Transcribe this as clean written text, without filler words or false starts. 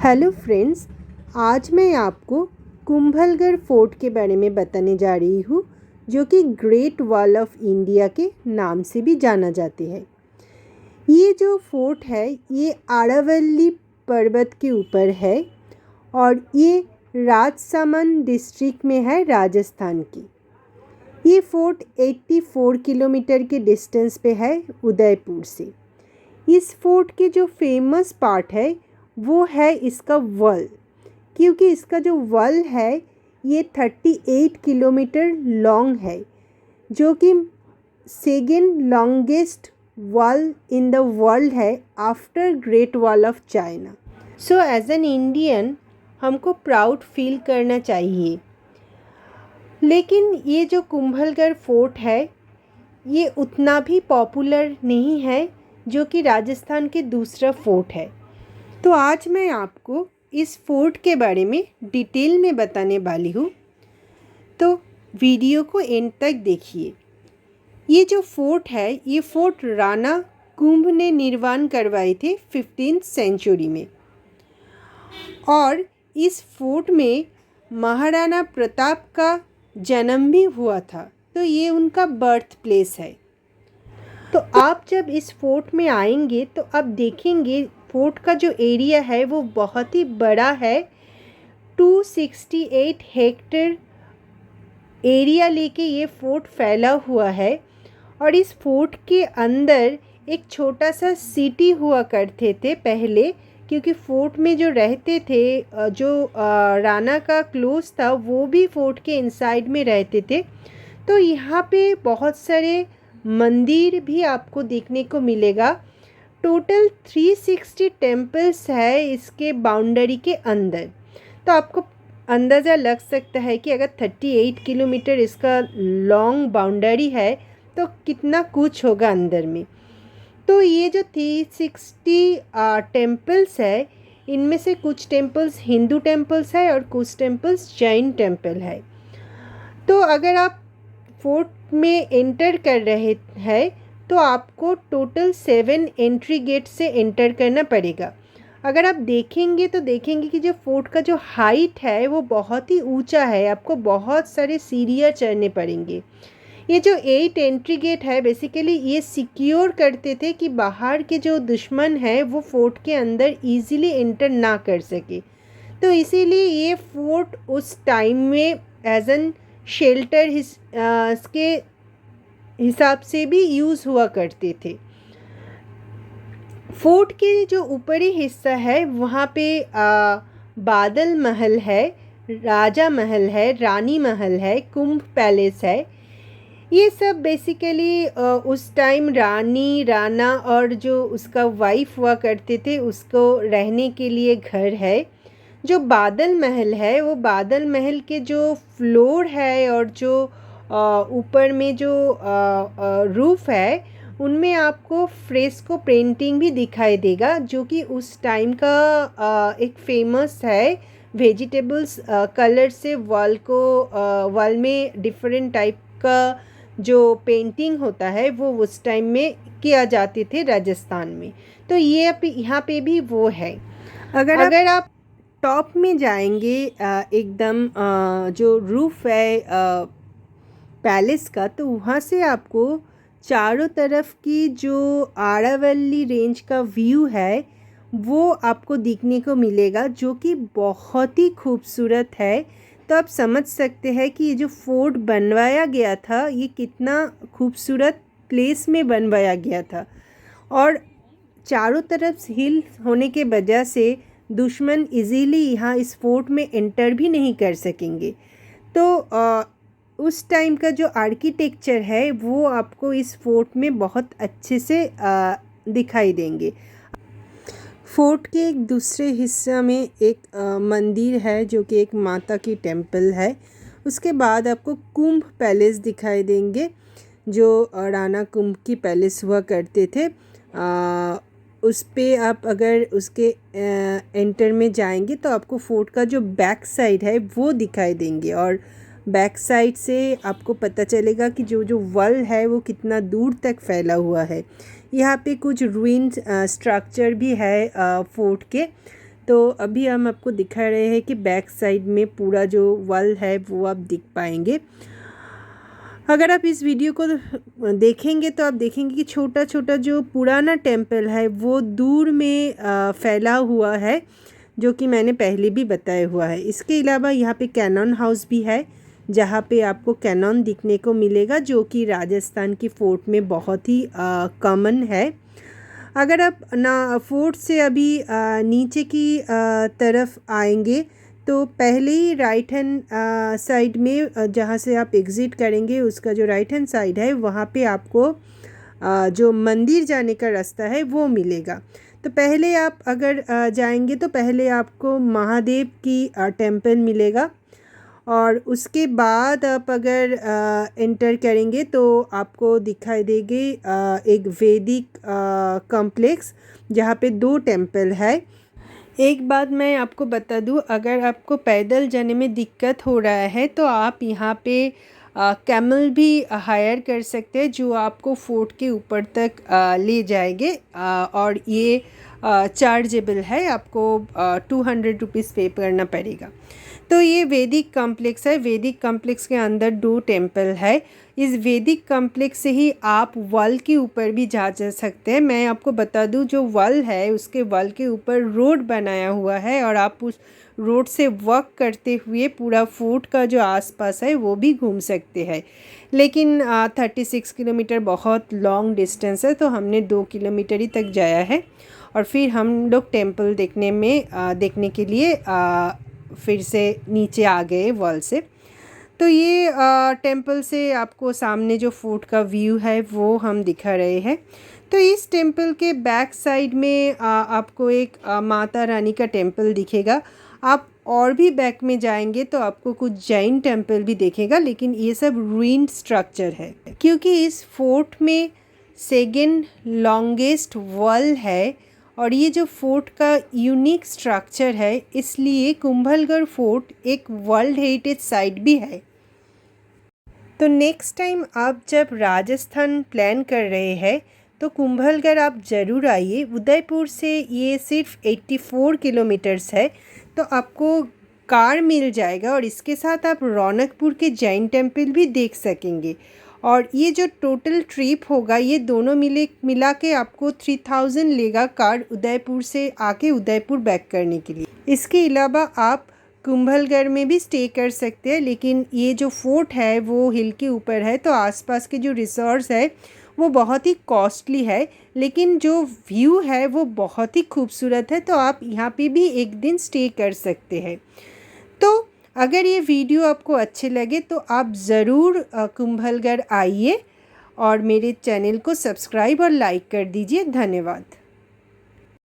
Hello friends, आज मैं आपको कुंभलगढ़ फोर्ट के बारे में बताने जा रही हूँ, जो कि ग्रेट वॉल ऑफ इंडिया के नाम से भी जाना जाते हैं। ये जो फोर्ट है ये आरावली पर्वत के ऊपर है और ये राजसमंद डिस्ट्रिक्ट में है, राजस्थान की। ये फोर्ट 84 किलोमीटर के डिस्टेंस पे है उदयपुर से। इस फोर्ट के जो फेमस पार्ट है वो है इसका वॉल, क्योंकि इसका जो वॉल है ये 38 किलोमीटर लॉन्ग है, जो कि second longest wall in the world है after great wall of China. So as an Indian हमको प्राउड फील करना चाहिए। लेकिन ये जो कुंभलगढ़ फोर्ट है ये उतना भी पॉपुलर नहीं है, जो कि राजस्थान के दूसरा फोर्ट है। तो आज मैं आपको इस फोर्ट के बारे में डिटेल में बताने वाली हूँ, तो वीडियो को एंड तक देखिए। ये जो फोर्ट है ये फोर्ट राणा कुंभ ने निर्माण करवाए थे 15th सेंचुरी में, और इस फोर्ट में महाराणा प्रताप का जन्म भी हुआ था, तो ये उनका बर्थ प्लेस है। तो आप जब इस फोर्ट में आएंगे तो आप देखेंगे फोर्ट का जो एरिया है वो बहुत ही बड़ा है। 268 हेक्टेयर एरिया लेके ये फोर्ट फैला हुआ है, और इस फोर्ट के अंदर एक छोटा सा सिटी हुआ करते थे पहले, क्योंकि फोर्ट में जो रहते थे, जो राणा का क्लोज था वो भी फोर्ट के इनसाइड में रहते थे। तो यहाँ पे बहुत सारे मंदिर भी आपको देखने को मिलेगा। टोटल 360 टेम्पल्स है इसके बाउंड्री के अंदर। तो आपको अंदाज़ा लग सकता है कि अगर 38 किलोमीटर इसका लॉन्ग बाउंड्री है तो कितना कुछ होगा अंदर में। तो ये जो 360 टेम्पल्स है, इनमें से कुछ टेम्पल्स हिंदू टेम्पल्स है और कुछ टेम्पल्स जैन टेम्पल है। तो अगर आप फोर्ट में एंटर कर रहे हैं तो आपको टोटल 7 एंट्री गेट से एंटर करना पड़ेगा। अगर आप देखेंगे तो देखेंगे कि जो फोर्ट का जो हाइट है वो बहुत ही ऊंचा है, आपको बहुत सारे सीढ़ियाँ चढ़ने पड़ेंगे। ये जो 8 एंट्री गेट है बेसिकली ये सिक्योर करते थे कि बाहर के जो दुश्मन है वो फोर्ट के अंदर इजीली एंटर ना कर सके। तो इसीलिए ये फोर्ट उस टाइम में एज एन शेल्टर इसके हिसाब से भी यूज़ हुआ करते थे। फोर्ट के जो ऊपरी हिस्सा है वहाँ पे बादल महल है, राजा महल है, रानी महल है, कुंभ पैलेस है। ये सब बेसिकली उस टाइम रानी, राणा और जो उसका वाइफ हुआ करते थे उसको रहने के लिए घर है। जो बादल महल है वो बादल महल के जो फ्लोर है और जो ऊपर में जो रूफ है उनमें आपको फ्रेस्को पेंटिंग भी दिखाई देगा, जो कि उस टाइम का एक फेमस है। वेजिटेबल्स कलर से वॉल में डिफरेंट टाइप का जो पेंटिंग होता है वो उस टाइम में किया जाते थे राजस्थान में। तो ये यहाँ पे भी वो है। अगर आप टॉप में जाएंगे एकदम जो रूफ है पैलेस का, तो वहाँ से आपको चारों तरफ की जो आरावली रेंज का व्यू है वो आपको दिखने को मिलेगा, जो कि बहुत ही खूबसूरत है। तो आप समझ सकते हैं कि ये जो फोर्ट बनवाया गया था ये कितना खूबसूरत प्लेस में बनवाया गया था, और चारों तरफ हिल होने के वजह से दुश्मन इजीली यहाँ इस फोर्ट में एंटर भी नहीं कर सकेंगे। तो उस टाइम का जो आर्किटेक्चर है वो आपको इस फोर्ट में बहुत अच्छे से दिखाई देंगे। फोर्ट के एक दूसरे हिस्से में एक मंदिर है जो कि एक माता की टेम्पल है। उसके बाद आपको कुंभ पैलेस दिखाई देंगे, जो राणा कुंभ की पैलेस हुआ करते थे। उस पे आप अगर उसके एंटर में जाएंगे तो आपको फोर्ट का जो बैक साइड है वो दिखाई देंगे, और बैक साइड से आपको पता चलेगा कि जो वॉल है वो कितना दूर तक फैला हुआ है। यहाँ पे कुछ रूइन स्ट्रक्चर भी है फोर्ट के। तो अभी हम आपको दिखा रहे हैं कि बैक साइड में पूरा जो वॉल है वो आप दिख पाएंगे। अगर आप इस वीडियो को देखेंगे तो आप देखेंगे कि छोटा छोटा जो पुराना टेम्पल है वो दूर में फैला हुआ है, जो कि मैंने पहले भी बताया हुआ है। इसके अलावा यहाँ पे कैनन हाउस भी है, जहाँ पे आपको कैनन दिखने को मिलेगा, जो कि राजस्थान की फोर्ट में बहुत ही कॉमन है। अगर आप ना फोर्ट से अभी नीचे की तरफ आएंगे तो पहले ही राइट हैंड साइड में जहाँ से आप एग्ज़िट करेंगे उसका जो राइट हैंड साइड है वहाँ पे आपको जो मंदिर जाने का रास्ता है वो मिलेगा। तो पहले आप अगर जाएंगे तो पहले आपको महादेव की टेम्पल मिलेगा, और उसके बाद आप अगर एंटर करेंगे तो आपको दिखाई देगी एक वैदिक कॉम्प्लेक्स, जहाँ पे 2 टेम्पल है। एक बात मैं आपको बता दूं, अगर आपको पैदल जाने में दिक्कत हो रहा है तो आप यहाँ पे कैमल भी हायर कर सकते हैं, जो आपको फोर्ट के ऊपर तक ले जाएंगे, और ये चार्जेबल है, आपको 200 रुपीज़ पे करना पड़ेगा। तो ये वैदिक कॉम्प्लेक्स है। वैदिक कॉम्प्लेक्स के अंदर 2 टेम्पल है। इस वैदिक कॉम्प्लेक्स से ही आप वॉल के ऊपर भी जा सकते हैं। मैं आपको बता दूं, जो वॉल है उसके वॉल के ऊपर रोड बनाया हुआ है, और आप उस रोड से वॉक करते हुए पूरा फोर्ट का जो आसपास है वो भी घूम सकते हैं। लेकिन 36 किलोमीटर बहुत लॉन्ग डिस्टेंस है, तो हमने 2 किलोमीटर ही तक जाया है, और फिर हम लोग टेम्पल देखने के लिए फिर से नीचे आ गए वॉल से। तो ये टेम्पल से आपको सामने जो फोर्ट का व्यू है वो हम दिखा रहे हैं। तो इस टेम्पल के बैक साइड में आपको एक माता रानी का टेम्पल दिखेगा। आप और भी बैक में जाएंगे तो आपको कुछ जैन टेम्पल भी दिखेगा, लेकिन ये सब रूइंड स्ट्रक्चर है, क्योंकि इस फोर्ट में सेकेंड लॉन्गेस्ट वॉल है, और ये जो फोर्ट का यूनिक स्ट्रक्चर है, इसलिए कुंभलगढ़ फोर्ट एक वर्ल्ड हेरिटेज साइट भी है। तो नेक्स्ट टाइम आप जब राजस्थान प्लान कर रहे हैं तो कुंभलगढ़ आप ज़रूर आइए। उदयपुर से ये सिर्फ 84 किलोमीटर्स है, तो आपको कार मिल जाएगा, और इसके साथ आप रौनकपुर के जैन टेम्पल भी देख सकेंगे। और ये जो टोटल ट्रिप होगा ये दोनों मिला के आपको 3000 लेगा कार उदयपुर से आके उदयपुर बैक करने के लिए। इसके अलावा आप कुंभलगढ़ में भी स्टे कर सकते हैं, लेकिन ये जो फोर्ट है वो हिल के ऊपर है, तो आसपास के जो रिसोर्ट्स है वो बहुत ही कॉस्टली है, लेकिन जो व्यू है वो बहुत ही खूबसूरत है, तो आप यहाँ पे भी एक दिन स्टे कर सकते हैं। तो अगर ये वीडियो आपको अच्छे लगे तो आप ज़रूर कुंभलगढ़ आइए, और मेरे चैनल को सब्सक्राइब और लाइक कर दीजिए। धन्यवाद।